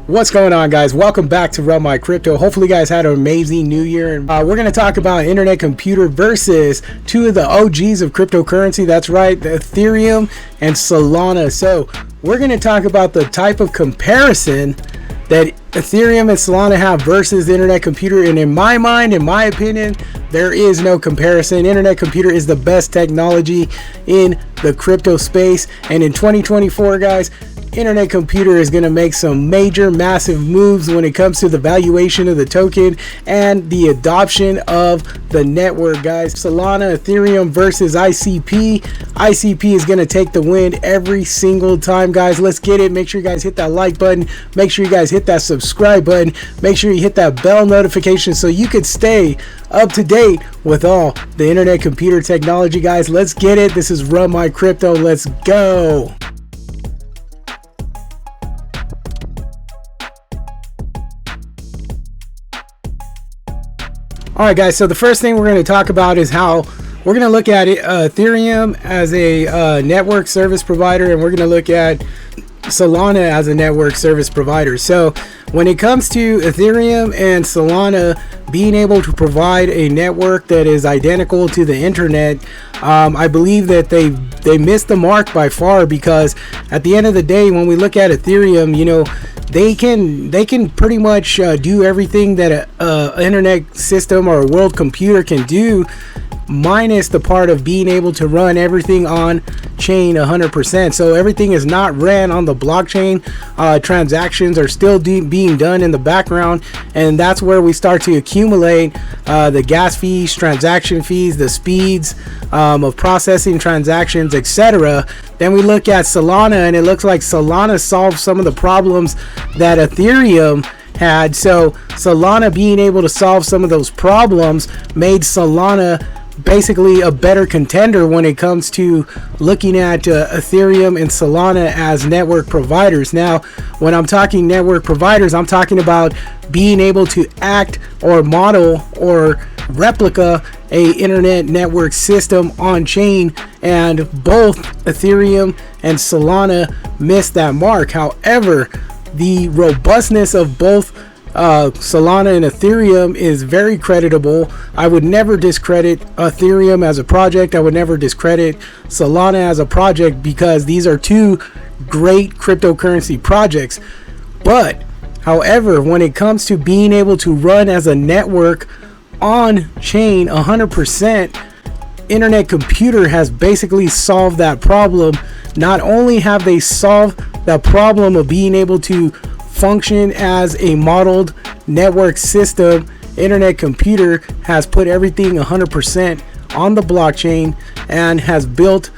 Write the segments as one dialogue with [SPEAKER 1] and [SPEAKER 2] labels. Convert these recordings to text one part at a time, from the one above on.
[SPEAKER 1] What's going on, guys? Welcome back to Run My Crypto. Hopefully you guys had an amazing new year, and we're going to talk about internet computer versus two of the OGs of cryptocurrency. That's right, the Ethereum and Solana. So we're going to talk about the type of comparison that Ethereum and Solana have versus the internet computer. And in my mind, in my opinion, there is no comparison. Internet computer is the best technology in the crypto space. And in 2024, guys, internet computer is going to make some major massive moves when it comes to the valuation of the token and the adoption of the network, guys. Solana, Ethereum versus ICP. ICP is going to take the win every single time, guys. Let's get it. Make sure you guys hit that like button. Make sure you guys hit that subscribe button. Make sure you hit that bell notification so you could stay up to date with all the internet computer technology, guys. Let's get it. This is Run My Crypto. Let's go. Alright, guys, so the first thing we're going to talk about is how we're going to look at it, Ethereum as a network service provider, and we're going to look at Solana as a network service provider. So when it comes to Ethereum and Solana being able to provide a network that is identical to the internet, I believe that they missed the mark by far, because at the end of the day, when we look at Ethereum, you know, they can pretty much do everything that a internet system or a world computer can do, minus the part of being able to run everything on chain 100%. So everything is not ran on the blockchain. Transactions are still being done in the background, and that's where we start to accumulate the gas fees, transaction fees, the speeds of processing transactions, etc. Then we look at Solana, and it looks like Solana solved some of the problems that Ethereum had. So Solana being able to solve some of those problems made Solana basically a better contender when it comes to looking at Ethereum and Solana as network providers. Now, when I'm talking network providers, I'm talking about being able to act or model or replica a internet network system on chain, and both Ethereum and Solana missed that mark. However, the robustness of both Solana and Ethereum is very creditable. I would never discredit Ethereum as a project. I would never discredit Solana as a project, because these are two great cryptocurrency projects. But however, when it comes to being able to run as a network on chain 100%, internet computer has basically solved that problem. Not only have they solved that problem of being able to function as a modeled network system, internet computer has put everything 100% on the blockchain and has built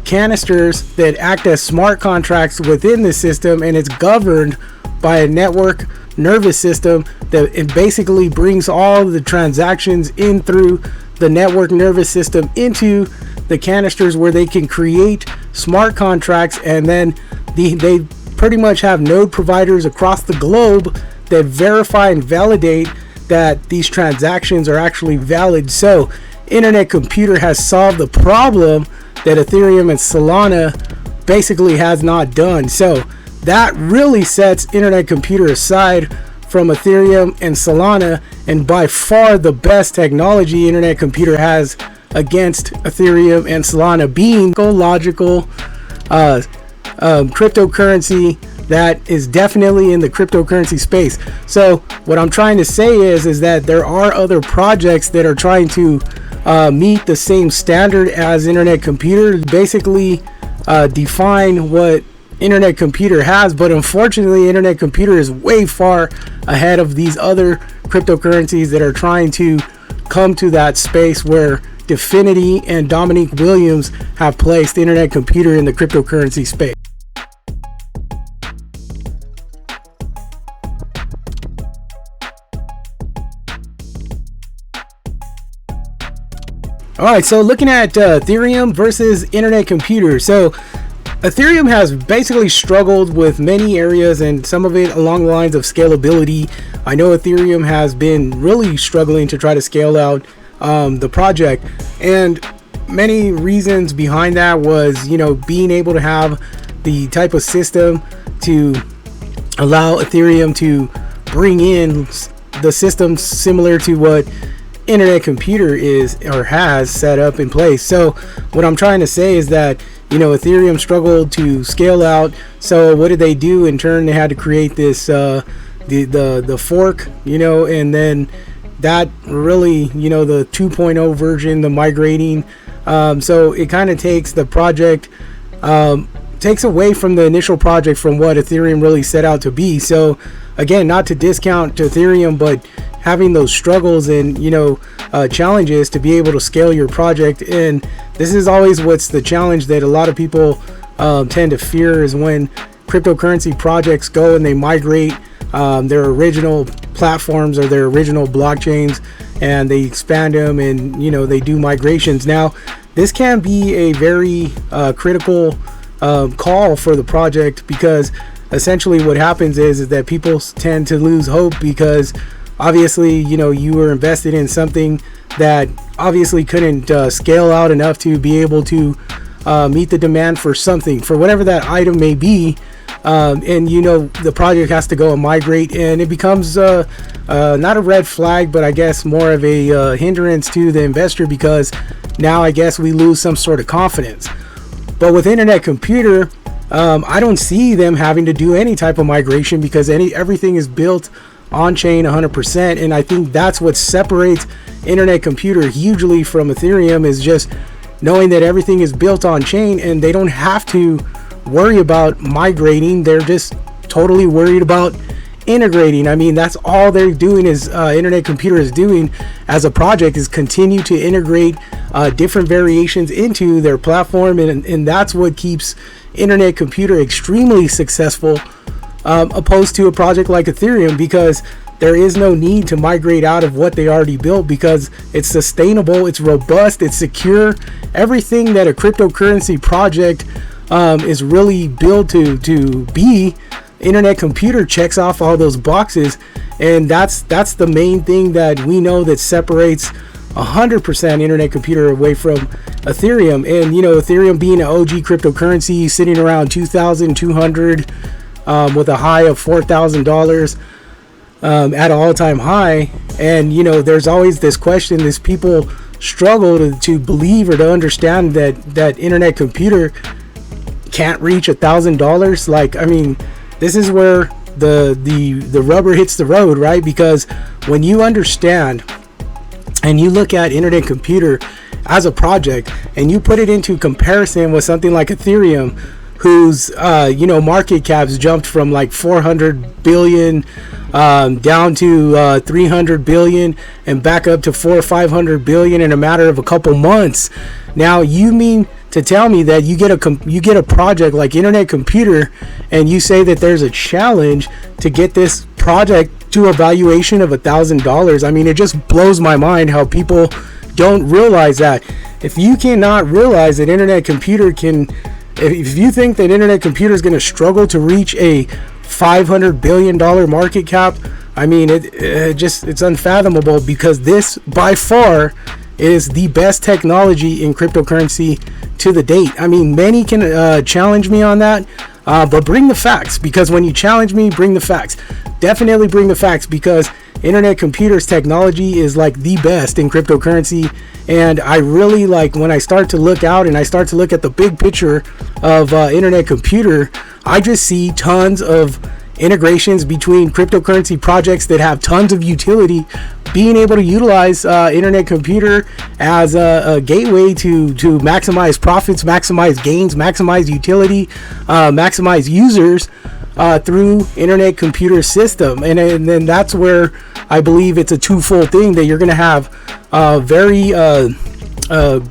[SPEAKER 1] canisters that act as smart contracts within the system, and it's governed by a network nervous system that it basically brings all the transactions in through the network nervous system into the canisters, where they can create smart contracts, and then they pretty much have node providers across the globe that verify and validate that these transactions are actually valid. So internet computer has solved the problem that Ethereum and Solana basically has not done. So that really sets internet computer aside from Ethereum and Solana, and by far the best technology internet computer has against Ethereum and Solana, being logical cryptocurrency that is definitely in the cryptocurrency space. So what I'm trying to say is that there are other projects that are trying to meet the same standard as internet computer, basically define what internet computer has, but unfortunately internet computer is way far ahead of these other cryptocurrencies that are trying to come to that space where Dfinity and Dominique Williams have placed internet computer in the cryptocurrency space. Alright, so looking at Ethereum versus internet computer. So Ethereum has basically struggled with many areas, and some of it along the lines of scalability. I know Ethereum has been really struggling to try to scale out the project, and many reasons behind that was, you know, being able to have the type of system to allow Ethereum to bring in the systems similar to what Internet Computer is or has set up in place. So what I'm trying to say is that, you know, Ethereum struggled to scale out. So what did they do? In turn, they had to create this the fork, you know, and then that really, you know, the 2.0 version, the migrating. So it kind of takes the project, takes away from the initial project from what Ethereum really set out to be. So again, not to discount to Ethereum, but having those struggles and, you know, challenges to be able to scale your project. And this is always what's the challenge that a lot of people tend to fear, is when cryptocurrency projects go and they migrate their original platforms or their original blockchains, and they expand them, and, you know, they do migrations. Now this can be a very critical call for the project, because essentially what happens is that people tend to lose hope, because obviously, you know, you were invested in something that obviously couldn't scale out enough to be able to meet the demand for something, for whatever that item may be. And, you know, the project has to go and migrate, and it becomes not a red flag, but I guess more of a hindrance to the investor, because now I guess we lose some sort of confidence. But with Internet Computer, I don't see them having to do any type of migration, because everything is built on chain 100%. And I think that's what separates Internet Computer hugely from Ethereum, is just knowing that everything is built on chain and they don't have to worry about migrating. They're just totally worried about integrating. I mean, that's all they're doing, is Internet Computer is doing as a project, is continue to integrate different variations into their platform, and that's what keeps Internet Computer extremely successful, opposed to a project like Ethereum, because there is no need to migrate out of what they already built, because it's sustainable, it's robust, it's secure. Everything that a cryptocurrency project is really built to be, Internet Computer checks off all those boxes. And that's the main thing that we know that separates 100% Internet Computer away from Ethereum. And, you know, Ethereum being an OG cryptocurrency, sitting around 2,200 with a high of $4,000 at an all-time high. And, you know, there's always this question, this people struggle to believe or to understand that Internet Computer can't reach $1,000. Like, I mean, this is where the rubber hits the road, right? Because when you understand and you look at Internet Computer as a project and you put it into comparison with something like Ethereum, whose you know, market caps jumped from like 400 billion down to 300 billion and back up to 400 or 500 billion in a matter of a couple months. Now, you mean to tell me that you get a project like Internet Computer and you say that there's a challenge to get this project to a valuation of $1,000? I mean, it just blows my mind how people don't realize that. If you cannot realize that Internet Computer can, if you think that Internet Computer is going to struggle to reach a $500 billion market cap, I mean, it's unfathomable, because this by far is the best technology in cryptocurrency to the date. I mean, many can challenge me on that, but bring the facts, because when you challenge me, bring the facts. Definitely bring the facts, because Internet Computer's technology is like the best in cryptocurrency. And I really like, when I start to look out and I start to look at the big picture of Internet Computer, I just see tons of integrations between cryptocurrency projects that have tons of utility, being able to utilize Internet Computer as a gateway to maximize profits, maximize gains, maximize utility, maximize users through Internet Computer system. And then that's where I believe it's a twofold thing, that you're going to have very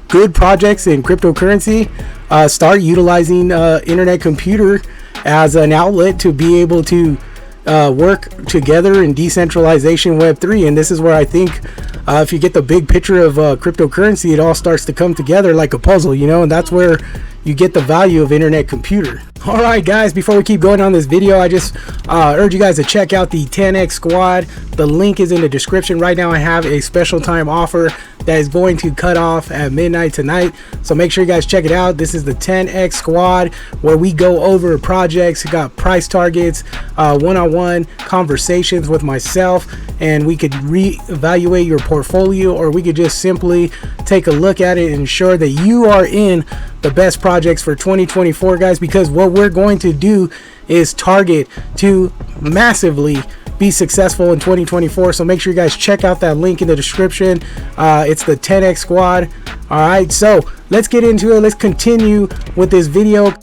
[SPEAKER 1] good projects in cryptocurrency start utilizing Internet Computer as an outlet to be able to work together in decentralization Web3. And this is where I think if you get the big picture of cryptocurrency, it all starts to come together like a puzzle, you know, and that's where you get the value of Internet Computer. All right, guys, before we keep going on this video, I just urge you guys to check out the 10x squad. The link is in the description. Right now I have a special time offer that is going to cut off at midnight tonight, so make sure you guys check it out. This is the 10x squad, where we go over projects. We got price targets, one-on-one conversations with myself, and we could reevaluate your portfolio, or we could just simply take a look at it and ensure that you are in the best projects for 2024, guys, because what we're going to do is target to massively be successful in 2024. So make sure you guys check out that link in the description. It's the 10x squad. All right, so let's get into it. Let's continue with this video.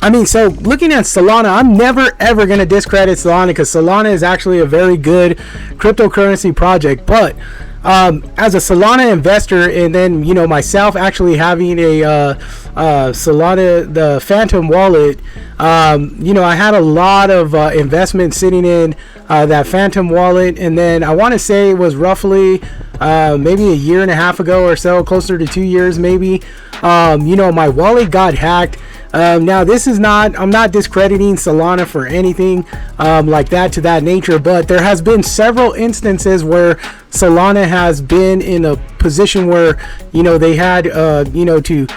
[SPEAKER 1] I mean, so looking at Solana, I'm never ever going to discredit Solana, because Solana is actually a very good cryptocurrency project. But as a Solana investor, and then, you know, myself actually having a Solana, the Phantom wallet, you know, I had a lot of investment sitting in that Phantom wallet. And then I want to say it was roughly maybe a year and a half ago or so, closer to 2 years maybe, you know, my wallet got hacked. Now this is not, I'm not discrediting Solana for anything like that, to that nature, but there has been several instances where Solana has been in a position where, you know, they had you know, to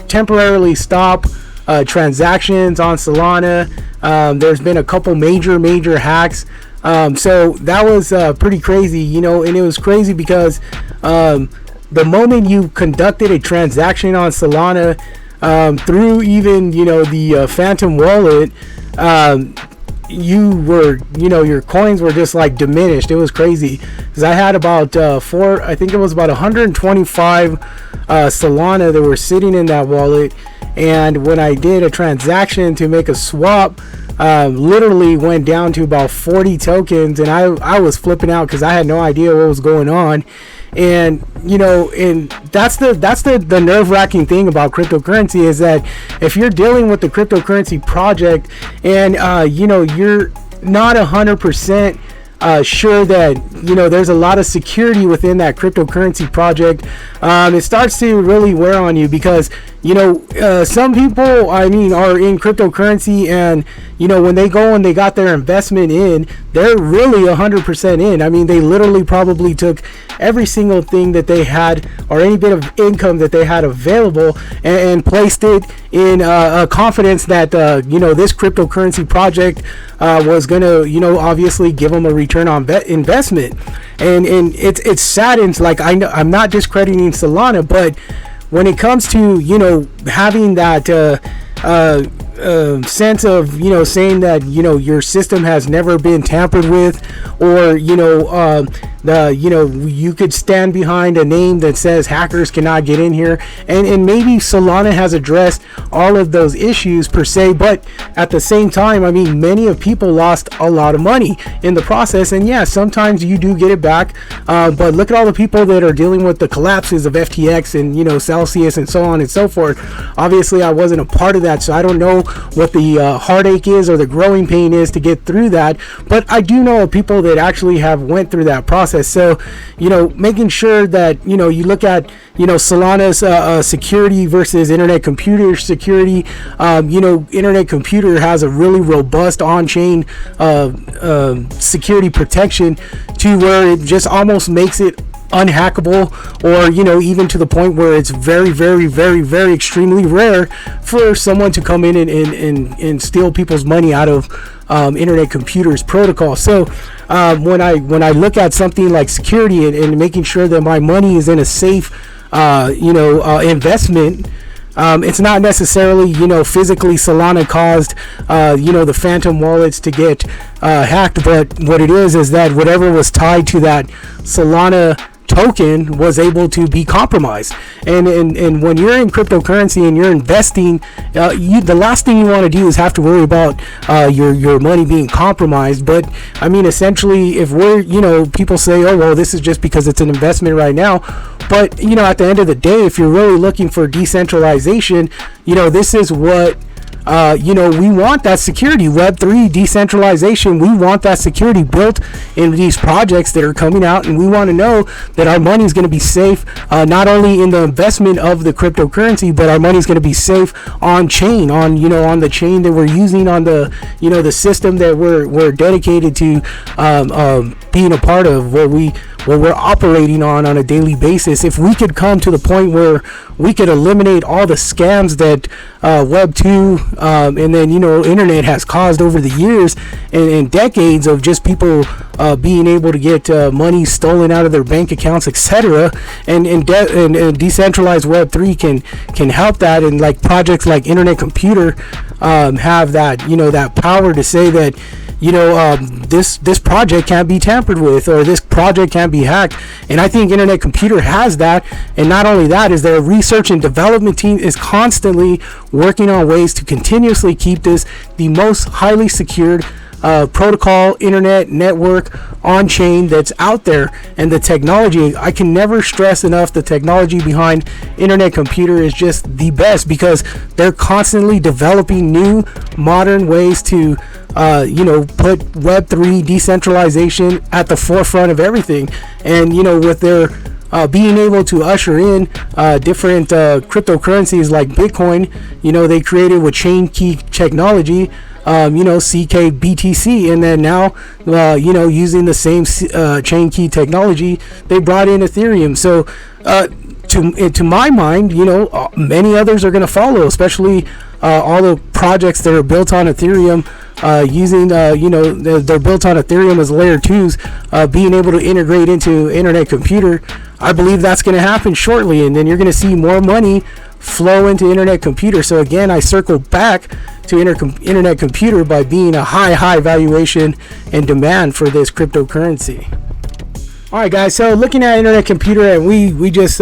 [SPEAKER 1] temporarily stop transactions on Solana. There's been a couple major hacks, so that was pretty crazy, you know. And it was crazy because the moment you conducted a transaction on Solana, through even, you know, the Phantom wallet, you were, you know, your coins were just like diminished. It was crazy, because I had about I think it was about 125 Solana that were sitting in that wallet, and when I did a transaction to make a swap, literally went down to about 40 tokens, and I was flipping out because I had no idea what was going on. And, you know, and that's the nerve-wracking thing about cryptocurrency, is that if you're dealing with the cryptocurrency project and you know, you're not 100% sure that, you know, there's a lot of security within that cryptocurrency project, it starts to really wear on you, because, you know, some people, I mean, are in cryptocurrency, and, you know, when they go and they got their investment in, they're really 100% in. I mean, they literally probably took every single thing that they had, or any bit of income that they had available, and placed it in a confidence that, you know, this cryptocurrency project was going to, you know, obviously give them a return on investment. And it saddens, like, I'm not discrediting Solana, but when it comes to, you know, having that sense of, you know, saying that, you know, your system has never been tampered with, or, you know, you know, you could stand behind a name that says hackers cannot get in here, and maybe Solana has addressed all of those issues per se, but at the same time, I mean, many of people lost a lot of money in the process, and yeah, sometimes you do get it back, but look at all the people that are dealing with the collapses of FTX and, you know, Celsius and so on and so forth. Obviously, I wasn't a part of that, so I don't know what the heartache is or the growing pain is to get through that, but I do know of people that actually have went through that process. So, you know, making sure that, you know, you look at, you know, Solana's security versus Internet Computer security. You know, Internet Computer has a really robust on-chain security protection, to where it just almost makes it unhackable, or, you know, even to the point where it's very extremely rare for someone to come in and steal people's money out of Internet Computer's protocol. So when I look at something like security and making sure that my money is in a safe you know, investment, it's not necessarily, you know, physically Solana caused you know, the Phantom wallets to get hacked, but what it is that whatever was tied to that Solana token was able to be compromised. And when you're in cryptocurrency and you're investing, the last thing you want to do is have to worry about your money being compromised. But I mean, essentially, if we're, you know, people say, oh well, this is just because it's an investment right now, but you know, at the end of the day, if you're really looking for decentralization, you know, this is what we want that security. Web3 decentralization, we want that security built in these projects that are coming out, and we want to know that our money is going to be safe, not only in the investment of the cryptocurrency, but our money is going to be safe on chain, on the chain that we're using, on the the system that we're dedicated to being a part of, what we're operating on a daily basis. If we could come to the point where we could eliminate all the scams that Web 2 and then internet has caused over the years and decades of just people being able to get money stolen out of their bank accounts, etc., and decentralized Web 3 can help that. And like projects like Internet Computer have that that power to say that this project can't be tampered with, or this project can't be hacked. And I think Internet Computer has that. And not only that, is their research and development team is constantly working on ways to continuously keep this the most highly secured protocol internet network on chain that's out there. And the technology, I can never stress enough, the technology behind Internet Computer is just the best, because they're constantly developing new modern ways to put Web3 decentralization at the forefront of everything. And with their being able to usher in different cryptocurrencies like Bitcoin, they created with chain key technology, CKBTC, and then now using the same chain key technology, they brought in Ethereum. So to my mind, many others are going to follow, especially all the projects that are built on Ethereum, using they're built on Ethereum as layer 2s, being able to integrate into Internet Computer. I believe that's going to happen shortly, and then you're going to see more money flow into Internet Computer. So again, I circle back to Internet Computer by being a high valuation and demand for this cryptocurrency. All right, guys, so looking at Internet Computer, and we just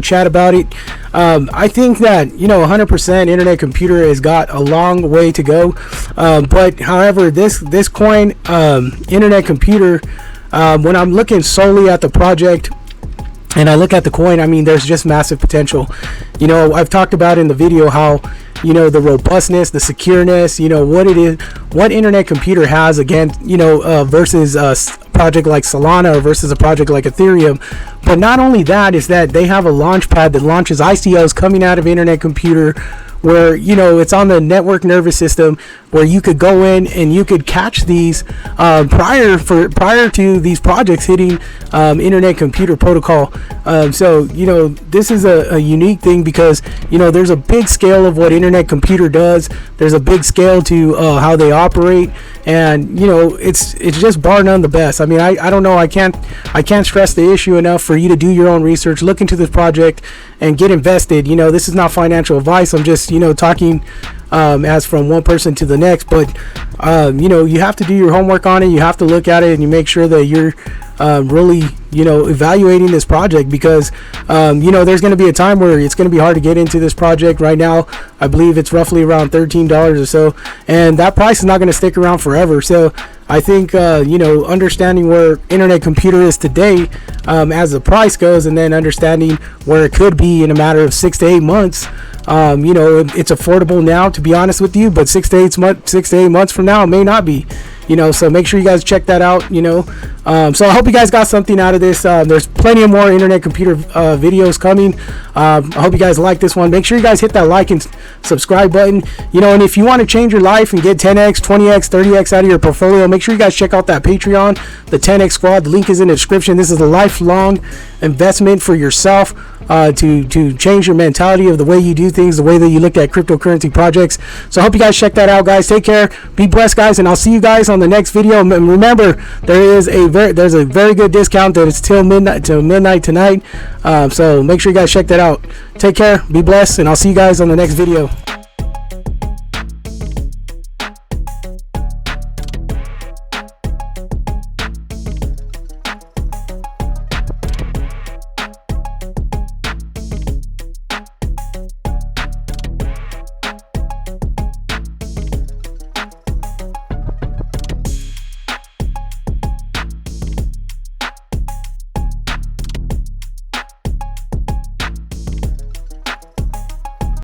[SPEAKER 1] chat about it. I think that 100% Internet Computer has got a long way to go, but however, this coin, Internet Computer, when I'm looking solely at the project and I look at the coin, I mean, there's just massive potential. I've talked about in the video how the robustness, the secureness, what it is, what Internet Computer has against versus a project like Solana, or versus a project like Ethereum. But not only that, is that they have a launch pad that launches ICOs coming out of Internet Computer, where it's on the network nervous system, where you could go in and you could catch these prior to these projects hitting Internet Computer protocol. So this is a unique thing, because there's a big scale of what Internet Computer does. There's a big scale to how they operate, and it's just bar none the best. I mean, I don't know, I can't stress the issue enough for you to do your own research, look into this project, and get invested. This is not financial advice. I'm just talking as from one person to the next, but you have to do your homework on it. You have to look at it, and you make sure that you're really evaluating this project, because there's going to be a time where it's going to be hard to get into this project. Right now, I believe it's roughly around $13 or so, and that price is not going to stick around forever. So I think understanding where Internet Computer is today, as the price goes, and then understanding where it could be in a matter of 6 to 8 months. It's affordable now, to be honest with you, but 6 to 8 months from now, it may not be. So make sure you guys check that out. So I hope you guys got something out of this. There's plenty of more Internet Computer videos coming. I hope you guys like this one. Make sure you guys hit that like and subscribe button. And if you want to change your life and get 10x, 20x, 30x out of your portfolio, make sure you guys check out that Patreon, the 10x Squad. The link is in the description. This is a lifelong investment for yourself, to change your mentality of the way you do things, the way that you look at cryptocurrency projects. So I hope you guys check that out, guys. Take care, be blessed, guys, and I'll see you guys on the next video. And remember, there's a very good discount that is till midnight tonight. So make sure you guys check that out. Take care, be blessed, and I'll see you guys on the next video.